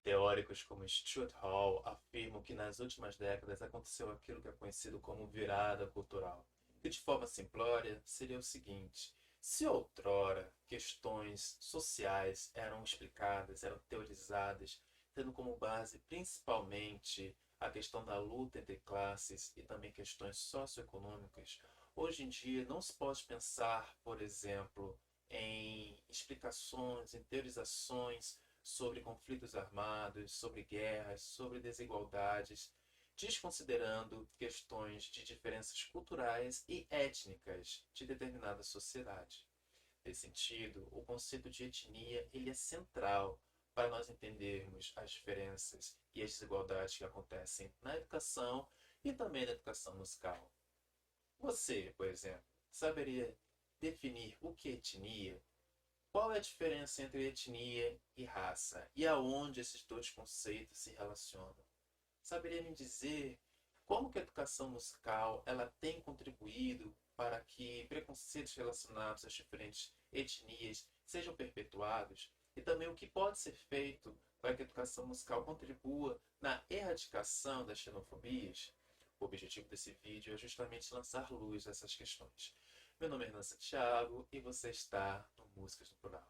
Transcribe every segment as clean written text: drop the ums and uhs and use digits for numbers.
Teóricos como Stuart Hall afirmam que nas últimas décadas aconteceu aquilo que é conhecido como virada cultural, que de forma simplória seria o seguinte: se outrora questões sociais eram explicadas, eram teorizadas, tendo como base principalmente a questão da luta entre classes e também questões socioeconômicas, hoje em dia não se pode pensar, por exemplo, em explicações, em teorizações sobre conflitos armados, sobre guerras, sobre desigualdades, desconsiderando questões de diferenças culturais e étnicas de determinada sociedade. Nesse sentido, o conceito de etnia ele é central para nós entendermos as diferenças e as desigualdades que acontecem na educação e também na educação musical. Você, por exemplo, saberia definir o que é etnia? Qual é a diferença entre etnia e raça? E aonde esses dois conceitos se relacionam? Saberia me dizer como que a educação musical ela tem contribuído para que preconceitos relacionados às diferentes etnias sejam perpetuados? E também o que pode ser feito para que a educação musical contribua na erradicação das xenofobias? O objetivo desse vídeo é justamente lançar luz a essas questões. Meu nome é Renan Santiago e você está no Músicas no Plural.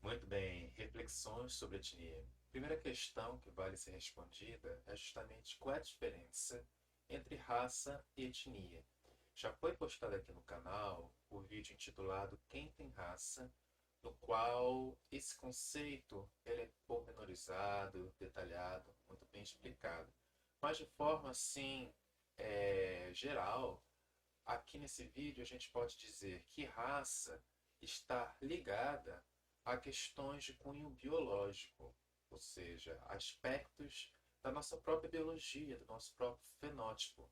Muito bem, reflexões sobre etnia. Primeira questão que vale ser respondida é justamente qual é a diferença entre raça e etnia. Já foi postado aqui no canal o vídeo intitulado Quem tem raça, no qual esse conceito ele é pormenorizado, detalhado, muito bem explicado. Mas de forma assim geral, aqui nesse vídeo a gente pode dizer que raça está ligada a questões de cunho biológico, ou seja, aspectos da nossa própria biologia, do nosso próprio fenótipo.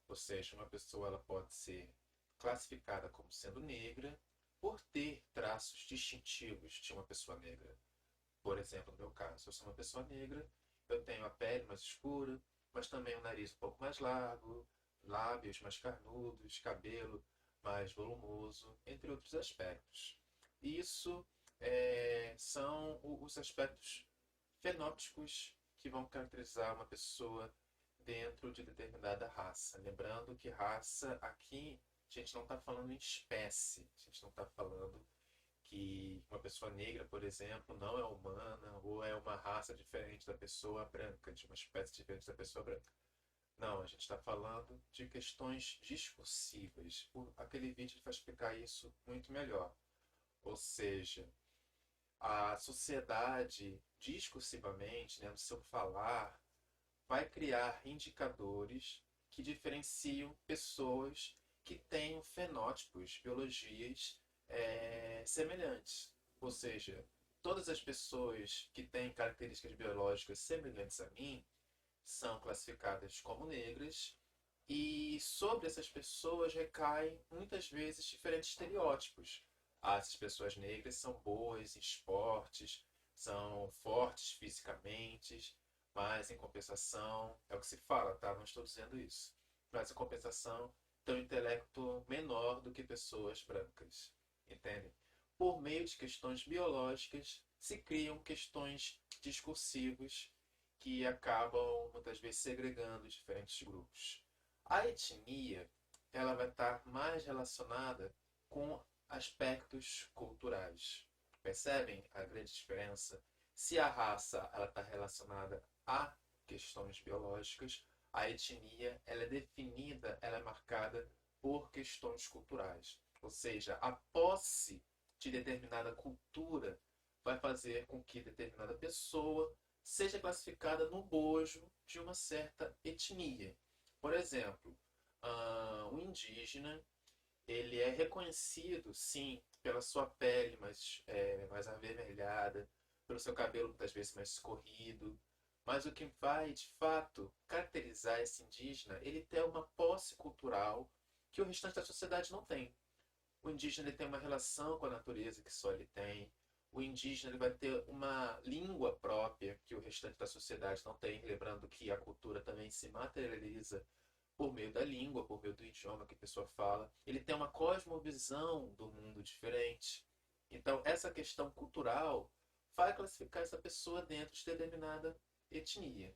Ou seja, uma pessoa ela pode ser classificada como sendo negra por ter traços distintivos de uma pessoa negra. Por exemplo, no meu caso, eu sou uma pessoa negra, eu tenho a pele mais escura, mas também o nariz um pouco mais largo, lábios mais carnudos, cabelo mais volumoso, entre outros aspectos. Isso são os aspectos fenótipos que vão caracterizar uma pessoa dentro de determinada raça. Lembrando que raça aqui, a gente não está falando em espécie, a gente não está falando que uma pessoa negra, por exemplo, não é humana ou é uma raça diferente da pessoa branca, de uma espécie diferente da pessoa branca. Não, a gente está falando de questões discursivas. Aquele vídeo vai explicar isso muito melhor. Ou seja, a sociedade discursivamente, né, no seu falar, vai criar indicadores que diferenciam pessoas que tenham fenótipos, biologias semelhantes. Ou seja, todas as pessoas que têm características biológicas semelhantes a mim são classificadas como negras e sobre essas pessoas recaem muitas vezes diferentes estereótipos. Essas pessoas negras são boas em esportes, são fortes fisicamente, mas em compensação, é o que se fala, tá? Não estou dizendo isso. Mas em compensação, têm um intelecto menor do que pessoas brancas. Entendem? Por meio de questões biológicas, se criam questões discursivas que acabam muitas vezes segregando diferentes grupos. A etnia ela vai estar mais relacionada com aspectos culturais. Percebem a grande diferença? Se a raça ela está relacionada a questões biológicas, a etnia ela é definida, ela é marcada por questões culturais. Ou seja, a posse de determinada cultura vai fazer com que determinada pessoa seja classificada no bojo de uma certa etnia. Por exemplo, o indígena ele é reconhecido, sim, pela sua pele mais avermelhada, pelo seu cabelo muitas vezes mais escorrido, mas o que vai, de fato, caracterizar esse indígena, ele tem uma posse cultural que o restante da sociedade não tem. O indígena ele tem uma relação com a natureza que só ele tem. o indígena ele vai ter uma língua própria que o restante da sociedade não tem, lembrando que a cultura também se materializa por meio da língua, por meio do idioma que a pessoa fala. Ele tem uma cosmovisão do mundo diferente. Então, essa questão cultural vai classificar essa pessoa dentro de determinada etnia.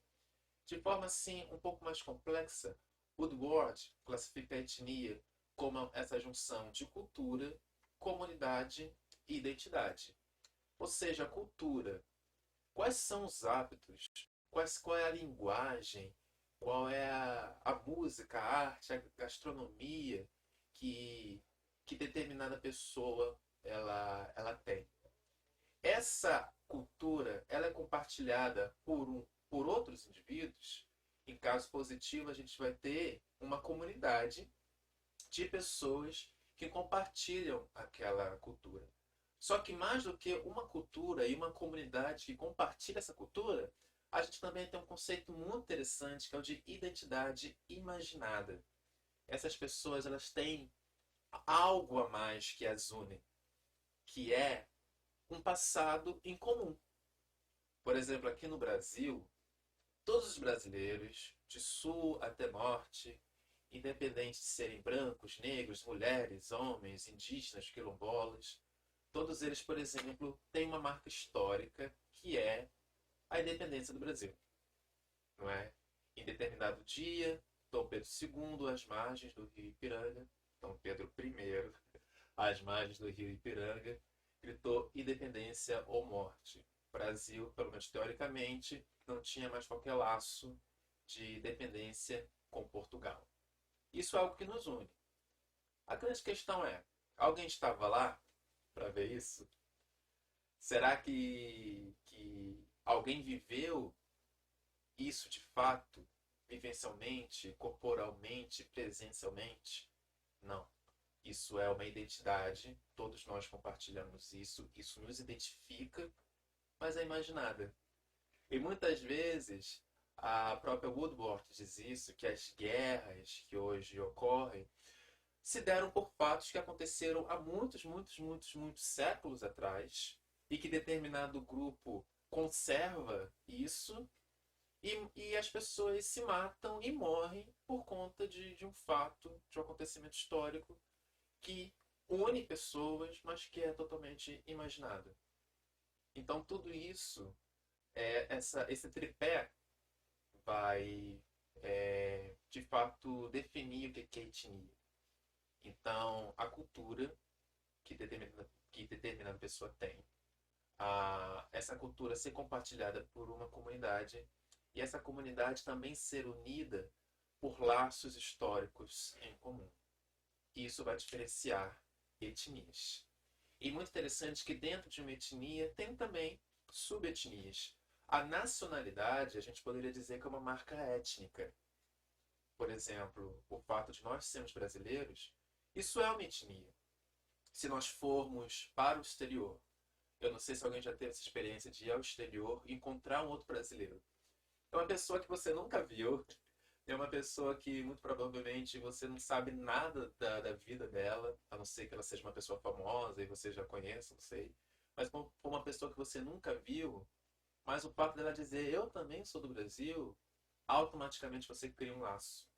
De forma assim um pouco mais complexa, Woodward classifica a etnia como essa junção de cultura, comunidade e identidade. Ou seja, a cultura. Quais são os hábitos? Qual é a linguagem? Qual é a música, a arte, a gastronomia que determinada pessoa ela tem? Essa cultura ela é compartilhada por outros indivíduos. Em caso positivo, a gente vai ter uma comunidade de pessoas que compartilham aquela cultura. Só que mais do que uma cultura e uma comunidade que compartilha essa cultura, a gente também tem um conceito muito interessante que é o de identidade imaginada. Essas pessoas elas têm algo a mais que as une, que é um passado em comum. Por exemplo, aqui no Brasil, todos os brasileiros, de sul até norte, independente de serem brancos, negros, mulheres, homens, indígenas, quilombolas, todos eles, por exemplo, têm uma marca histórica que é a independência do Brasil. Não é? Em determinado dia, Dom Pedro II, às margens do rio Ipiranga, Dom Pedro I, às margens do rio Ipiranga, gritou independência ou morte. O Brasil, pelo menos teoricamente, não tinha mais qualquer laço de dependência com Portugal. Isso é algo que nos une. A grande questão é, alguém estava lá para ver isso? Será que alguém viveu isso de fato, vivencialmente, corporalmente, presencialmente? Não. Isso é uma identidade, todos nós compartilhamos isso, isso nos identifica, mas é imaginada. E muitas vezes a própria Woodward diz isso, que as guerras que hoje ocorrem se deram por fatos que aconteceram há muitos séculos atrás e que determinado grupo conserva isso e as pessoas se matam e morrem por conta de um fato, de um acontecimento histórico que une pessoas, mas que é totalmente imaginado. Então tudo isso, esse tripé vai de fato definir o que é etnia. Então a cultura que determinada pessoa tem, essa cultura ser compartilhada por uma comunidade e essa comunidade também ser unida por laços históricos em comum. Isso vai diferenciar etnias. E muito interessante que dentro de uma etnia tem também subetnias. A nacionalidade, a gente poderia dizer que é uma marca étnica. Por exemplo, o fato de nós sermos brasileiros, isso é uma etnia. Se nós formos para o exterior, eu não sei se alguém já teve essa experiência de ir ao exterior e encontrar um outro brasileiro. É uma pessoa que você nunca viu, é uma pessoa que muito provavelmente você não sabe nada da vida dela, a não ser que ela seja uma pessoa famosa e você já conheça, não sei. Mas for uma pessoa que você nunca viu, mas o fato dela dizer eu também sou do Brasil, automaticamente você cria um laço.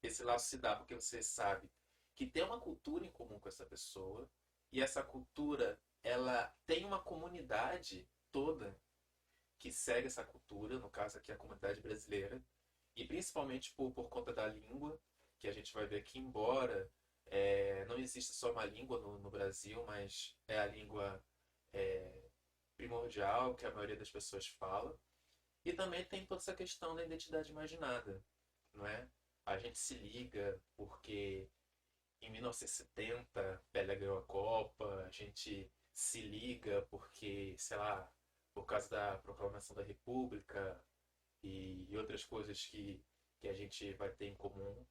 Esse laço se dá porque você sabe que tem uma cultura em comum com essa pessoa e essa cultura ela tem uma comunidade toda que segue essa cultura, no caso aqui a comunidade brasileira, e principalmente por conta da língua, que a gente vai ver que embora não exista só uma língua no Brasil, mas é a língua primordial que a maioria das pessoas fala. E também tem toda essa questão da identidade imaginada, não é? A gente se liga porque em 1970 Pelé ganhou a Copa, a gente se liga porque, sei lá, por causa da proclamação da República e outras coisas que a gente vai ter em comum.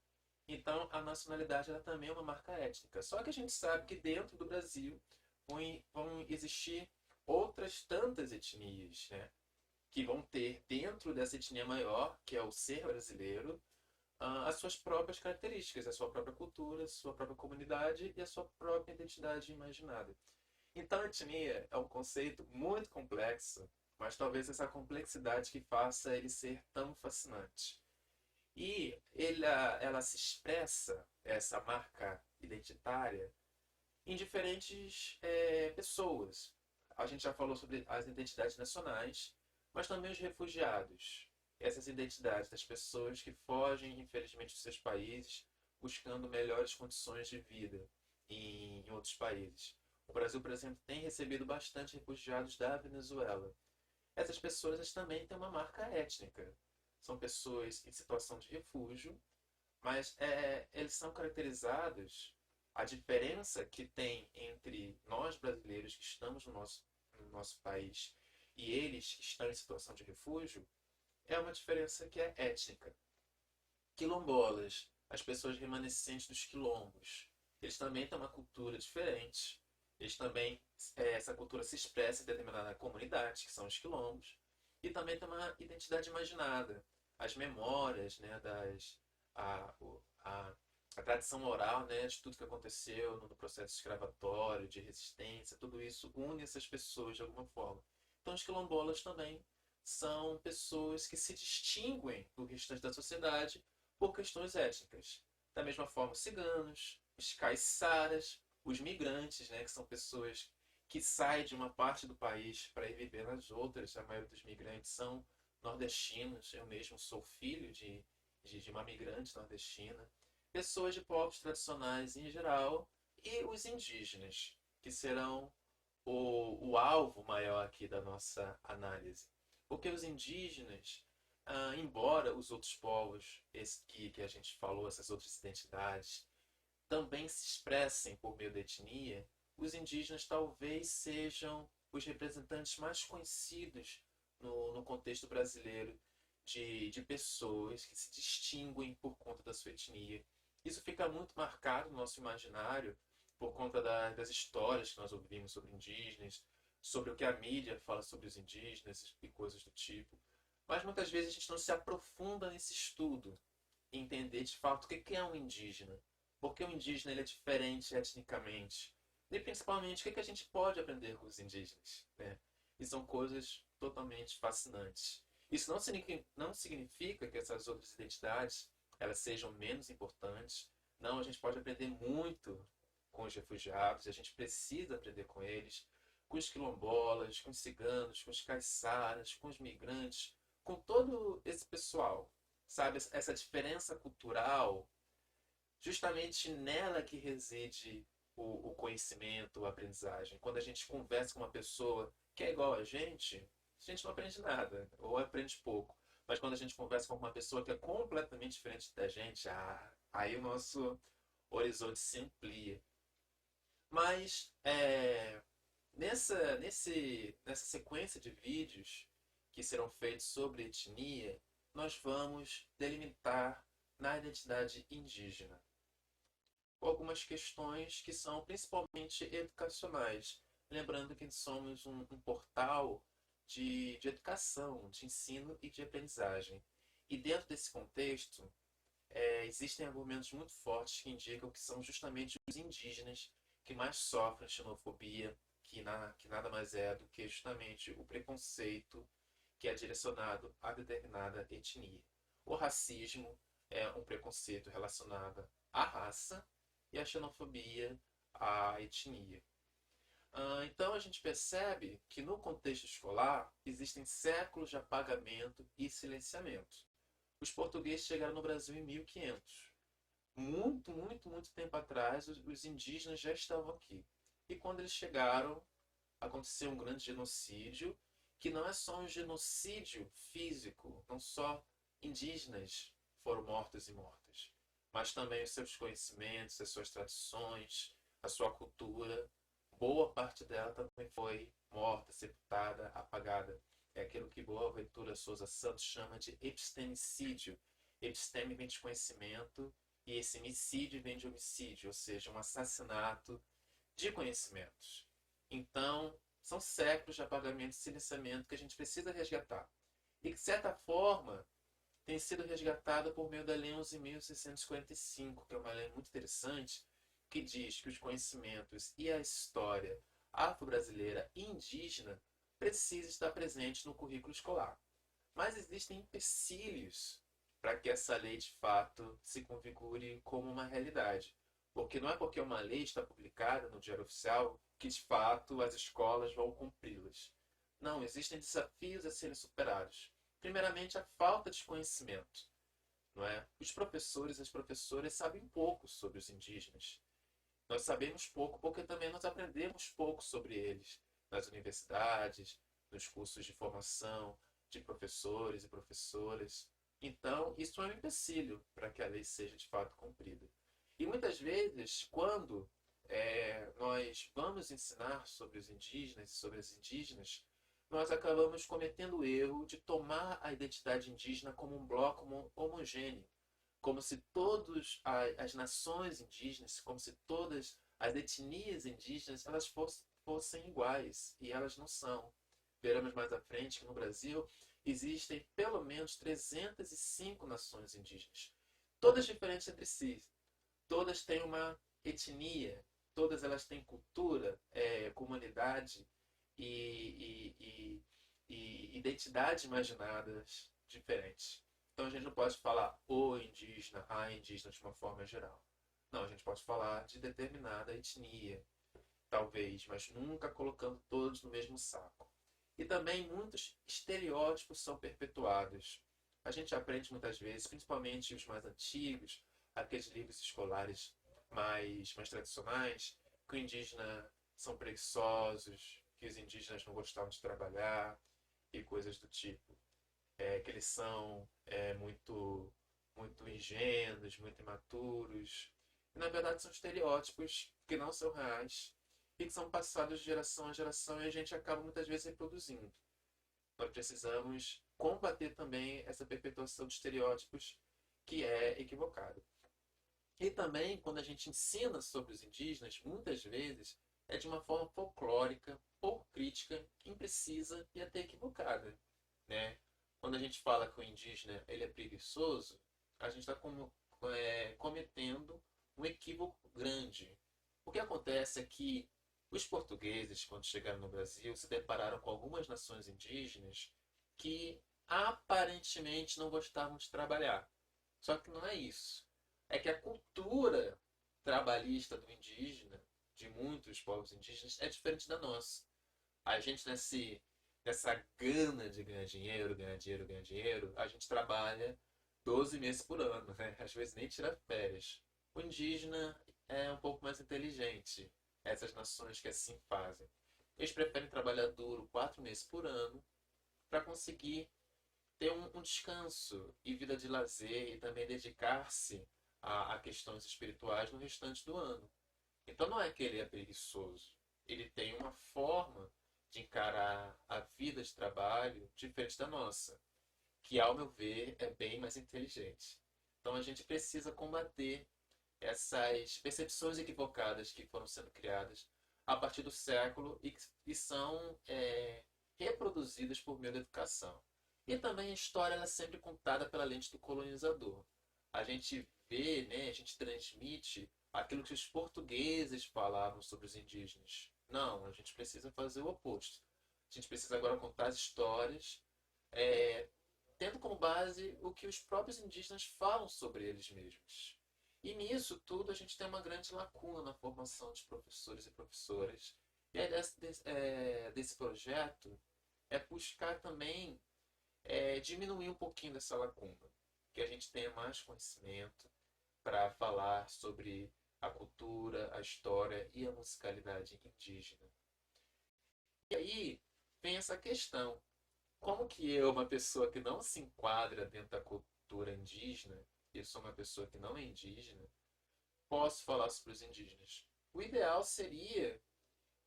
Então, a nacionalidade ela também é uma marca étnica. Só que a gente sabe que dentro do Brasil vão existir outras tantas etnias, né? Que vão ter dentro dessa etnia maior, que é o ser brasileiro, as suas próprias características, a sua própria cultura, a sua própria comunidade e a sua própria identidade imaginada. Então, etnia é um conceito muito complexo, mas talvez essa complexidade que faça ele ser tão fascinante. E ela se expressa, essa marca identitária, em diferentes pessoas. A gente já falou sobre as identidades nacionais, mas também os refugiados. Essas identidades das pessoas que fogem, infelizmente, dos seus países, buscando melhores condições de vida em outros países. O Brasil, por exemplo, tem recebido bastante refugiados da Venezuela. Essas pessoas também têm uma marca étnica. São pessoas em situação de refúgio, mas eles são caracterizados. A diferença que tem entre nós brasileiros que estamos no nosso país e eles que estão em situação de refúgio é uma diferença que é étnica. Quilombolas, as pessoas remanescentes dos quilombos, eles também têm uma cultura diferente. Eles também, essa cultura se expressa em determinada comunidade, que são os quilombos, e também tem uma identidade imaginada. As memórias, né, a, a tradição oral, né, de tudo que aconteceu no processo escravatório, de resistência, tudo isso une essas pessoas de alguma forma. Então, os quilombolas também são pessoas que se distinguem do restante da sociedade por questões étnicas. Da mesma forma, os ciganos, os caiçaras, os migrantes, né, que são pessoas que saem de uma parte do país para ir viver nas outras. A maioria dos migrantes são nordestinos. Eu mesmo sou filho de uma migrante nordestina. Pessoas de povos tradicionais em geral e os indígenas, que serão o alvo maior aqui da nossa análise. Porque os indígenas, embora os outros povos, esse que a gente falou, essas outras identidades, também se expressem por meio da etnia, os indígenas talvez sejam os representantes mais conhecidos no contexto brasileiro de pessoas que se distinguem por conta da sua etnia. Isso fica muito marcado no nosso imaginário por conta das histórias que nós ouvimos sobre indígenas, sobre o que a mídia fala sobre os indígenas e coisas do tipo. Mas muitas vezes a gente não se aprofunda nesse estudo e entender de fato o que é um indígena. Porque o indígena ele é diferente etnicamente. E principalmente o que a gente pode aprender com os indígenas. Né? E são coisas totalmente fascinantes. Isso não significa que essas outras identidades elas sejam menos importantes. Não, a gente pode aprender muito com os refugiados, a gente precisa aprender com eles, com os quilombolas, com os ciganos, com os caiçaras, com os migrantes, com todo esse pessoal. Sabe, essa diferença cultural, justamente nela que reside o conhecimento, a aprendizagem. Quando a gente conversa com uma pessoa que é igual a gente não aprende nada, ou aprende pouco. Mas quando a gente conversa com uma pessoa que é completamente diferente da gente, aí o nosso horizonte se amplia. Mas nessa sequência de vídeos que serão feitos sobre etnia, nós vamos delimitar na identidade indígena algumas questões que são principalmente educacionais. Lembrando que somos um portal de educação, de ensino e de aprendizagem. E dentro desse contexto, existem argumentos muito fortes que indicam que são justamente os indígenas que mais sofrem xenofobia, que nada mais é do que justamente o preconceito que é direcionado a determinada etnia. O racismo é um preconceito relacionado à raça e a xenofobia à etnia. Então a gente percebe que no contexto escolar existem séculos de apagamento e silenciamento. Os portugueses chegaram no Brasil em 1500. Muito, muito, muito tempo atrás, os indígenas já estavam aqui. E quando eles chegaram, aconteceu um grande genocídio, que não é só um genocídio físico, não só indígenas foram mortos e mortas, mas também os seus conhecimentos, as suas tradições, a sua cultura. Boa parte dela também foi morta, sepultada, apagada. É aquilo que Boaventura Souza Santos chama de epistemicídio. Episteme vem de conhecimento e esse micídio vem de homicídio, ou seja, um assassinato de conhecimentos. Então, são séculos de apagamento e silenciamento que a gente precisa resgatar. E que, de certa forma, tem sido resgatada por meio da Lei 11.645, que é uma lei muito interessante, que diz que os conhecimentos e a história afro-brasileira e indígena precisa estar presente no currículo escolar. Mas existem empecilhos para que essa lei de fato se configure como uma realidade. Porque não é porque uma lei está publicada no Diário Oficial que de fato as escolas vão cumpri-las. Não, existem desafios a serem superados. Primeiramente, a falta de conhecimento. Não é? Os professores e as professoras sabem pouco sobre os indígenas. Nós sabemos pouco porque também nós aprendemos pouco sobre eles nas universidades, nos cursos de formação de professores e professoras. Então, isso é um empecilho para que a lei seja de fato cumprida. E muitas vezes, quando nós vamos ensinar sobre os indígenas e sobre as indígenas, nós acabamos cometendo o erro de tomar a identidade indígena como um bloco homogêneo, como se todas as nações indígenas, como se todas as etnias indígenas, elas fossem iguais, e elas não são. Veremos mais à frente que no Brasil existem pelo menos 305 nações indígenas, todas diferentes entre si, todas têm uma etnia, todas elas têm cultura, comunidade e identidade imaginadas diferentes. Então a gente não pode falar o indígena, a indígena de uma forma geral. Não, a gente pode falar de determinada etnia, talvez, mas nunca colocando todos no mesmo saco. E também muitos estereótipos são perpetuados. A gente aprende muitas vezes, principalmente os mais antigos, aqueles livros escolares mais tradicionais, que os indígenas são preguiçosos, que os indígenas não gostavam de trabalhar e coisas do tipo. Que eles são muito ingênuos, muito imaturos. E, na verdade, são estereótipos que não são reais e que são passados de geração a geração e a gente acaba muitas vezes reproduzindo. Nós precisamos combater também essa perpetuação de estereótipos que é equivocada. E também, quando a gente ensina sobre os indígenas, muitas vezes é de uma forma folclórica, pouco crítica, imprecisa e até equivocada, né? Quando a gente fala que o indígena ele é preguiçoso, a gente está cometendo um equívoco grande. O que acontece é que os portugueses, quando chegaram no Brasil, se depararam com algumas nações indígenas que aparentemente não gostavam de trabalhar. Só que não é isso. É que a cultura trabalhista do indígena, de muitos povos indígenas, é diferente da nossa. A gente nessa gana de ganhar dinheiro, ganhar dinheiro, ganhar dinheiro, a gente trabalha 12 meses por ano, né? Às vezes nem tira férias. O indígena é um pouco mais inteligente. Essas nações que assim fazem. Eles preferem trabalhar duro 4 meses por ano para conseguir ter um descanso e vida de lazer e também dedicar-se a questões espirituais no restante do ano. Então não é que ele é preguiçoso. Ele tem uma forma de encarar a vida de trabalho diferente da nossa, que ao meu ver é bem mais inteligente. Então a gente precisa combater essas percepções equivocadas que foram sendo criadas a partir do século e são reproduzidas por meio da educação. E também a história ela é sempre contada pela lente do colonizador. A gente vê, né, a gente transmite aquilo que os portugueses falavam sobre os indígenas. Não, a gente precisa fazer o oposto. A gente precisa agora contar as histórias, tendo como base o que os próprios indígenas falam sobre eles mesmos. E nisso tudo a gente tem uma grande lacuna na formação de professores e professoras. E a ideia desse projeto é buscar também diminuir um pouquinho dessa lacuna. Que a gente tenha mais conhecimento para falar sobre a cultura, a história e a musicalidade indígena. E aí vem essa questão. Como que eu, uma pessoa que não se enquadra dentro da cultura indígena, eu sou uma pessoa que não é indígena, posso falar sobre os indígenas? O ideal seria,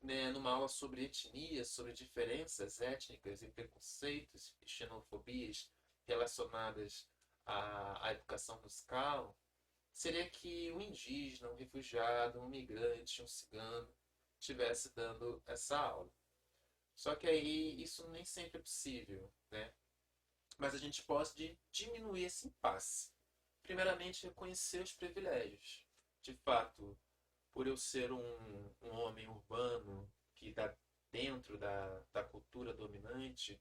né, numa aula sobre etnia, sobre diferenças étnicas e preconceitos e xenofobias relacionadas à educação musical, seria que um indígena, um refugiado, um migrante, um cigano estivesse dando essa aula. Só que aí isso nem sempre é possível, né? Mas a gente pode diminuir esse impasse. Primeiramente, reconhecer os privilégios. De fato, por eu ser um homem urbano que dentro da cultura dominante,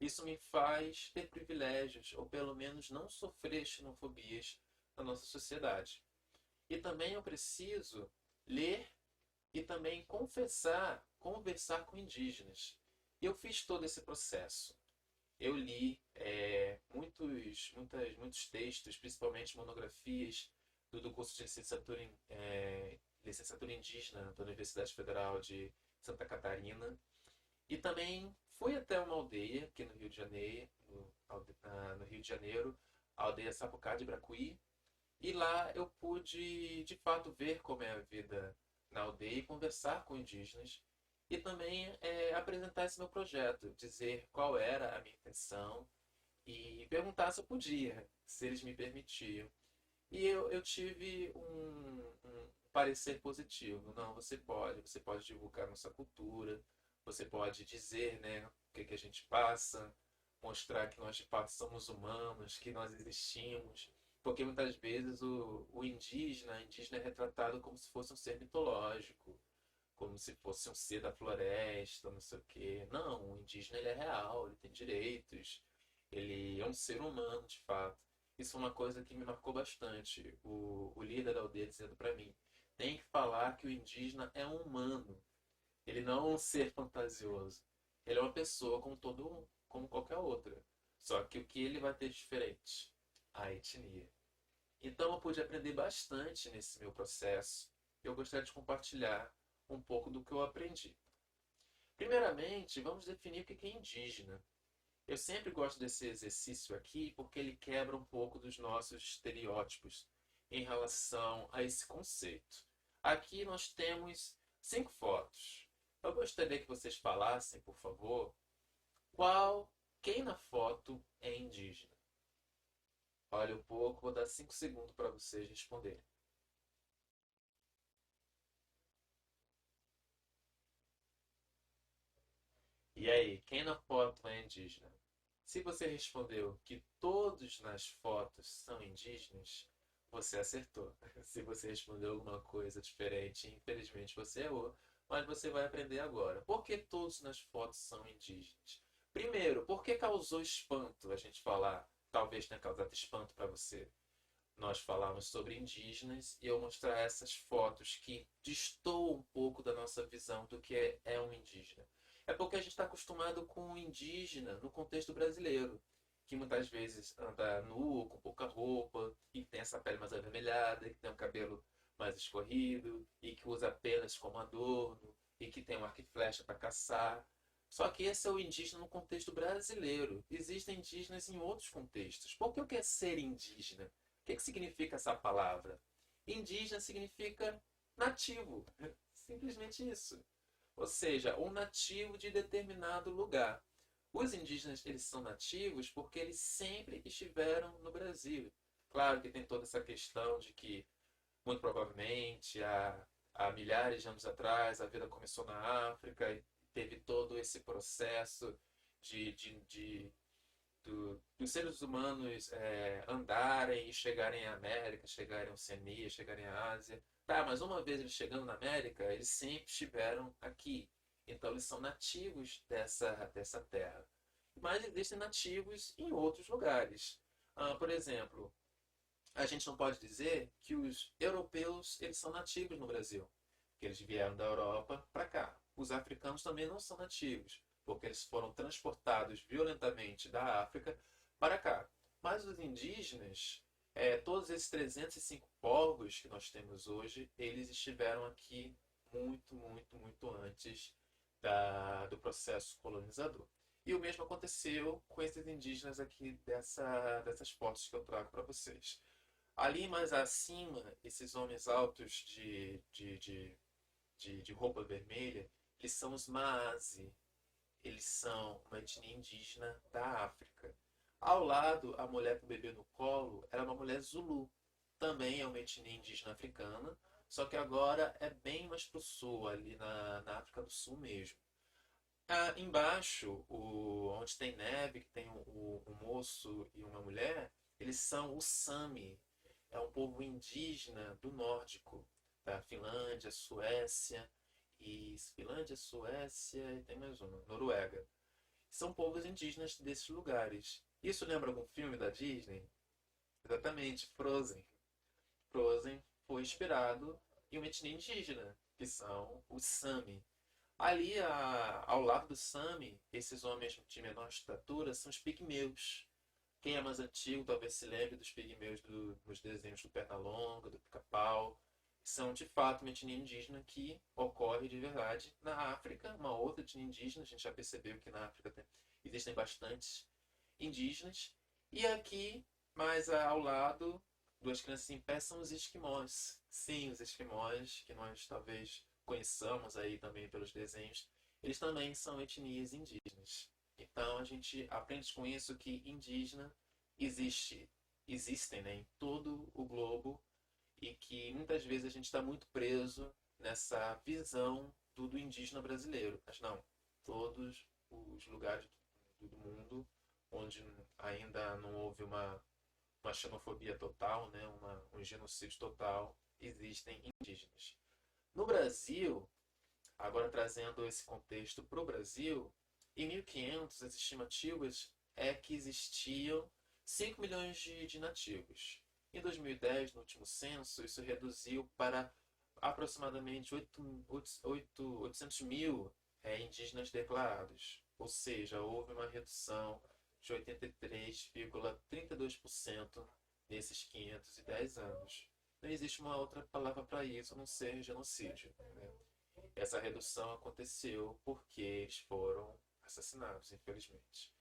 isso me faz ter privilégios, ou pelo menos não sofrer xenofobias na nossa sociedade. E também eu preciso ler e também conversar com indígenas. E eu fiz todo esse processo. Eu li muitos textos, principalmente monografias do curso de licenciatura indígena da Universidade Federal de Santa Catarina. E também fui até uma aldeia aqui no Rio de Janeiro, no Rio de Janeiro, a aldeia Sapucá de Bracuí. E lá eu pude, de fato, ver como é a vida na aldeia e conversar com indígenas. E também apresentar esse meu projeto, dizer qual era a minha intenção e perguntar se eu podia, se eles me permitiam. E eu tive um parecer positivo. Não, você pode divulgar nossa cultura, você pode dizer, né, o que a gente passa, mostrar que nós de fato somos humanos, que nós existimos. Porque muitas vezes o indígena, a indígena é retratado como se fosse um ser mitológico, como se fosse um ser da floresta, não sei o quê. Não, o indígena ele é real, ele tem direitos, ele é um ser humano de fato. Isso é uma coisa que me marcou bastante. O líder da aldeia dizendo para mim: tem que falar que o indígena é um humano, ele não é um ser fantasioso. Ele é uma pessoa como qualquer outra. Só que o que ele vai ter diferente? A etnia. Então eu pude aprender bastante nesse meu processo. Eu gostaria de compartilhar um pouco do que eu aprendi. Primeiramente, vamos definir o que é indígena. Eu sempre gosto desse exercício aqui porque ele quebra um pouco dos nossos estereótipos em relação a esse conceito. Aqui nós temos 5 fotos. Eu gostaria que vocês falassem, por favor, quem na foto é indígena. Olha um pouco, vou dar 5 segundos para vocês responderem. E aí, quem na foto é indígena? Se você respondeu que todos nas fotos são indígenas, você acertou. Se você respondeu alguma coisa diferente, infelizmente você errou, mas você vai aprender agora. Por que todos nas fotos são indígenas? Primeiro, por que causou espanto a gente falar? Talvez tenha causado espanto para você. Nós falamos sobre indígenas e eu mostrar essas fotos que destoam um pouco da nossa visão do que é um indígena. É porque a gente está acostumado com o indígena no contexto brasileiro, que muitas vezes anda nu, com pouca roupa, e que tem essa pele mais avermelhada, que tem um cabelo mais escorrido, e que usa penas como adorno, e que tem um arco e flecha para caçar. Só que esse é o indígena no contexto brasileiro. Existem indígenas em outros contextos. Por que eu quero ser indígena? O que significa essa palavra? Indígena significa nativo. Simplesmente isso. Ou seja, um nativo de determinado lugar. Os indígenas eles são nativos porque eles sempre estiveram no Brasil. Claro que tem toda essa questão de que, muito provavelmente, há milhares de anos atrás, a vida começou na África e teve todo esse processo de dos seres humanos andarem e chegarem à América, chegarem à Oceania, chegarem à Ásia. Tá, mas uma vez eles chegando na América, eles sempre estiveram aqui. Então eles são nativos dessa terra. Mas existem nativos em outros lugares. Por exemplo, a gente não pode dizer que os europeus eles são nativos no Brasil, porque eles vieram da Europa para cá. Os africanos também não são nativos, porque eles foram transportados violentamente da África para cá. Mas os indígenas, todos esses 305 povos que nós temos hoje, eles estiveram aqui muito antes do processo colonizador. E o mesmo aconteceu com esses indígenas aqui dessas fotos que eu trago para vocês. Ali mais acima, esses homens altos de roupa vermelha, eles são os Maazi. Eles são uma etnia indígena da África. Ao lado, a mulher com o bebê no colo era uma mulher Zulu. Também é uma etnia indígena africana, só que agora é bem mais pro sul, ali na África do Sul mesmo. Embaixo, onde tem neve, que tem um moço e uma mulher, eles são o Sami. É um povo indígena do nórdico, da Finlândia, Suécia. e Finlândia, Suécia e tem mais uma, Noruega. São povos indígenas desses lugares. Isso lembra algum filme da Disney? Exatamente, Frozen. Frozen foi inspirado em uma etnia indígena, que são os Sami. Ali, ao lado do Sami, esses homens de menor estatura são os pigmeus. Quem é mais antigo talvez se lembre dos pigmeus dos desenhos do Pernalonga, do Pica-Pau. São de fato uma etnia indígena que ocorre de verdade na África, uma outra etnia indígena. A gente já percebeu que na África existem bastantes indígenas. E aqui, mais ao lado, duas crianças em pé são os esquimós. Sim, os esquimós, que nós talvez conheçamos aí também pelos desenhos, eles também são etnias indígenas. Então a gente aprende com isso que indígena existem, né, em todo o globo e que muitas vezes a gente está muito preso nessa visão do indígena brasileiro. Mas não, todos os lugares do mundo onde ainda não houve uma xenofobia total, né, um genocídio total, existem indígenas. No Brasil, agora trazendo esse contexto para o Brasil, em 1500 as estimativas é que existiam 5 milhões de nativos. Em 2010, no último censo, isso reduziu para aproximadamente 800 mil indígenas declarados. Ou seja, houve uma redução de 83,32% nesses 510 anos. Não existe uma outra palavra para isso a não ser genocídio, né? Essa redução aconteceu porque eles foram assassinados, infelizmente.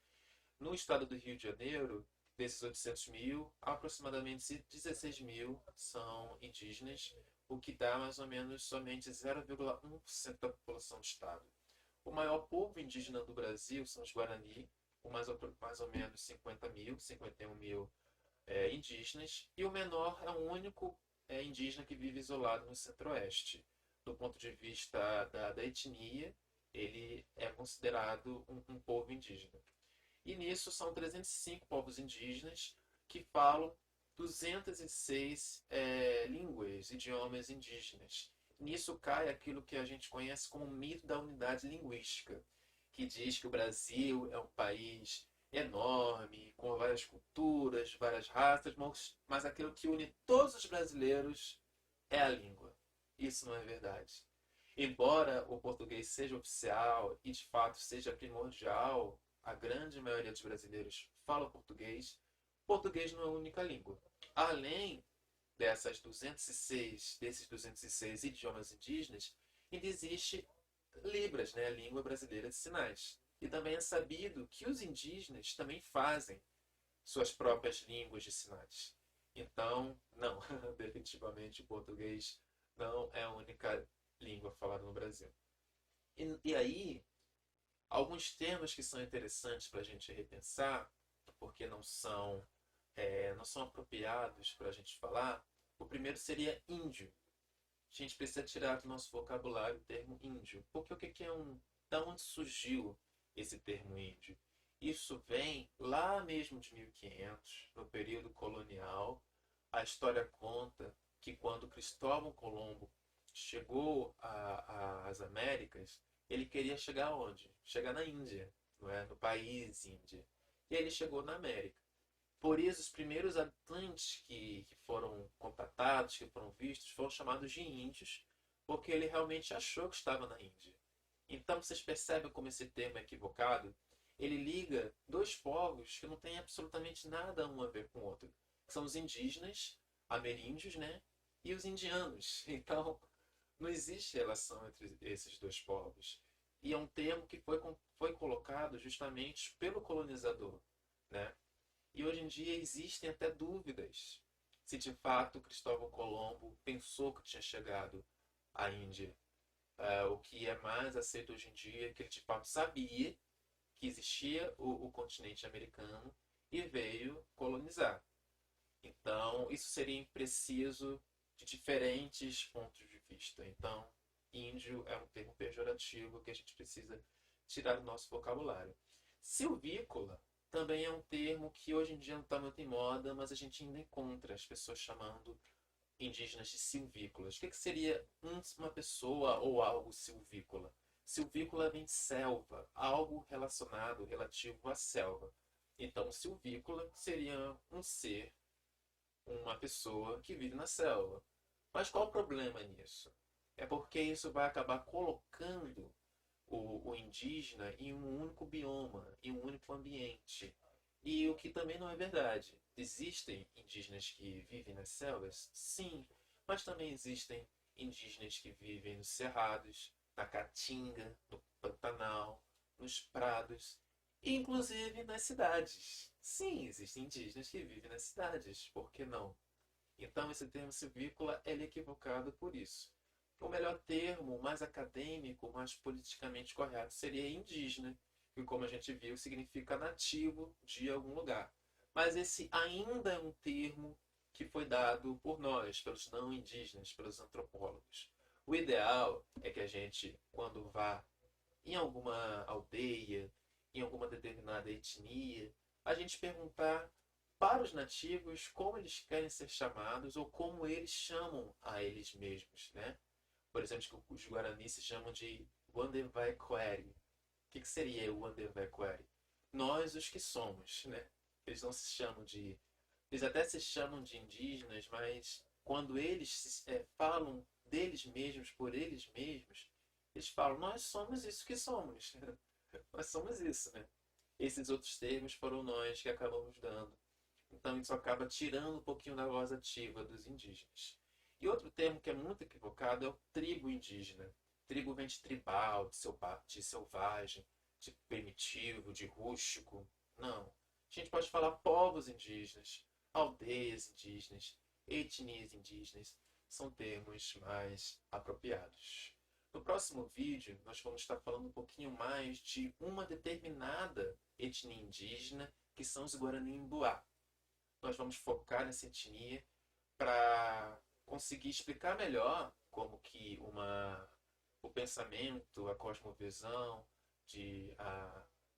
No estado do Rio de Janeiro, desses 800 mil, aproximadamente 16 mil são indígenas, o que dá mais ou menos somente 0,1% da população do estado. O maior povo indígena do Brasil são os Guarani, com mais ou menos 50 mil, 51 mil indígenas, e o menor é o único indígena que vive isolado no centro-oeste. Do ponto de vista da etnia, ele é considerado um povo indígena. E nisso são 305 povos indígenas que falam 206 línguas, idiomas indígenas. Nisso cai aquilo que a gente conhece como o mito da unidade linguística, que diz que o Brasil é um país enorme, com várias culturas, várias raças, mas aquilo que une todos os brasileiros é a língua. Isso não é verdade. Embora o português seja oficial e de fato seja primordial, a grande maioria dos brasileiros fala português. Português não é a única língua. Além desses 206 idiomas indígenas, ainda existe Libras, né, a língua brasileira de sinais. E também é sabido que os indígenas também fazem suas próprias línguas de sinais. Então, não, definitivamente o português não é a única língua falada no Brasil. E aí, alguns temas que são interessantes para a gente repensar, porque não são apropriados para a gente falar. O primeiro seria índio. A gente precisa tirar do nosso vocabulário o termo índio. Porque o que é da onde surgiu esse termo índio? Isso vem lá mesmo de 1500, no período colonial. A história conta que quando Cristóvão Colombo chegou às Américas, ele queria chegar onde? Chegar na Índia, não é? No país Índia. E aí ele chegou na América. Por isso, os primeiros habitantes que foram contatados, que foram vistos, foram chamados de índios, porque ele realmente achou que estava na Índia. Então, vocês percebem como esse termo é equivocado? Ele liga dois povos que não têm absolutamente nada um a ver com o outro. São os indígenas, ameríndios, né? E os indianos. Então, não existe relação entre esses dois povos. E é um termo que foi colocado justamente pelo colonizador, né? E hoje em dia existem até dúvidas se de fato Cristóvão Colombo pensou que tinha chegado à Índia. O que é mais aceito hoje em dia é que ele de fato sabia que existia o continente americano e veio colonizar. Então, isso seria impreciso de diferentes pontos de vista. Então, índio é um termo pejorativo que a gente precisa tirar do nosso vocabulário. Silvícola também é um termo que hoje em dia não está muito em moda, mas a gente ainda encontra as pessoas chamando indígenas de silvícolas. O que seria uma pessoa ou algo silvícola? Silvícola vem de selva, algo relacionado, relativo à selva. Então, silvícola seria um ser, uma pessoa que vive na selva. Mas qual o problema nisso? É porque isso vai acabar colocando o indígena em um único bioma, em um único ambiente. E o que também não é verdade. Existem indígenas que vivem nas selvas? Sim, mas também existem indígenas que vivem nos cerrados, na caatinga, no Pantanal, nos prados, e inclusive nas cidades. Sim, existem indígenas que vivem nas cidades, por que não? Então esse termo silvícola é equivocado por isso. O melhor termo, mais acadêmico, mais politicamente correto, seria indígena, que como a gente viu, significa nativo de algum lugar. Mas esse ainda é um termo que foi dado por nós, pelos não indígenas, pelos antropólogos. O ideal é que a gente, quando vá em alguma aldeia, em alguma determinada etnia, a gente perguntar para os nativos como eles querem ser chamados ou como eles chamam a eles mesmos, né? Por exemplo, os guaranis se chamam de Wandevaequere. O que seria o Wandevaequere? Nós, os que somos, né? Eles não se chamam de... Eles até se chamam de indígenas, mas quando eles falam deles mesmos, por eles mesmos, eles falam, nós somos isso que somos. Nós somos isso, né? Esses outros termos foram nós que acabamos dando. Então isso acaba tirando um pouquinho da voz ativa dos indígenas. E outro termo que é muito equivocado é o tribo indígena. Tribo vem de tribal, de selvagem, de primitivo, de rústico. Não. A gente pode falar povos indígenas, aldeias indígenas, etnias indígenas. São termos mais apropriados. No próximo vídeo, nós vamos estar falando um pouquinho mais de uma determinada etnia indígena, que são os Guarani-Embuá. Nós vamos focar nessa etnia para conseguir explicar melhor como que o pensamento, a cosmovisão,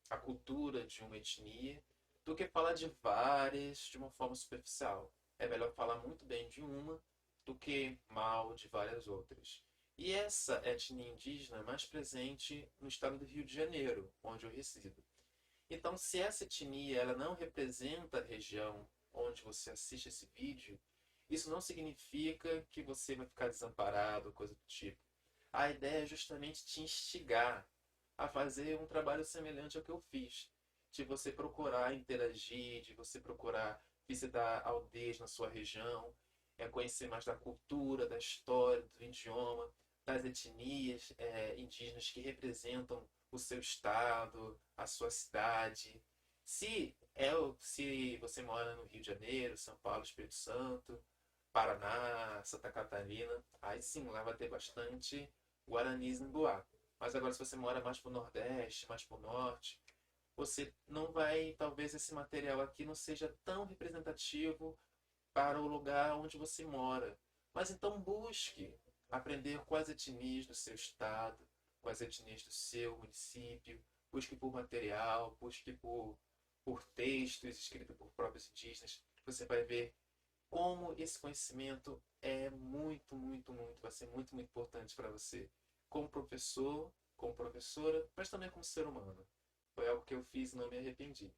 a cultura de uma etnia, do que falar de várias de uma forma superficial. É melhor falar muito bem de uma do que mal de várias outras. E essa etnia indígena é mais presente no estado do Rio de Janeiro, onde eu resido. Então, se essa etnia ela não representa a região onde você assiste esse vídeo, isso não significa que você vai ficar desamparado, coisa do tipo. A ideia é justamente te instigar a fazer um trabalho semelhante ao que eu fiz. De você procurar interagir, de você procurar visitar aldeias na sua região, conhecer mais da cultura, da história, do idioma, das etnias indígenas que representam o seu estado, a sua cidade. Se você mora no Rio de Janeiro, São Paulo, Espírito Santo, Paraná, Santa Catarina, aí sim, lá vai ter bastante Guaranis em Boá. Mas agora se você mora mais para o Nordeste, mais para o Norte, você não vai, talvez esse material aqui não seja tão representativo para o lugar onde você mora. Mas então busque aprender com as etnias do seu estado, com as etnias do seu município, busque por material, busque por textos escritos por próprios indígenas. Você vai ver como esse conhecimento é vai ser muito importante para você, como professor, como professora, mas também como ser humano. Foi algo que eu fiz e não me arrependi.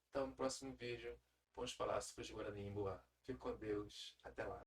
Então, no próximo vídeo, vamos falar sobre os Guarani-Embuá. Fique com Deus. Até lá.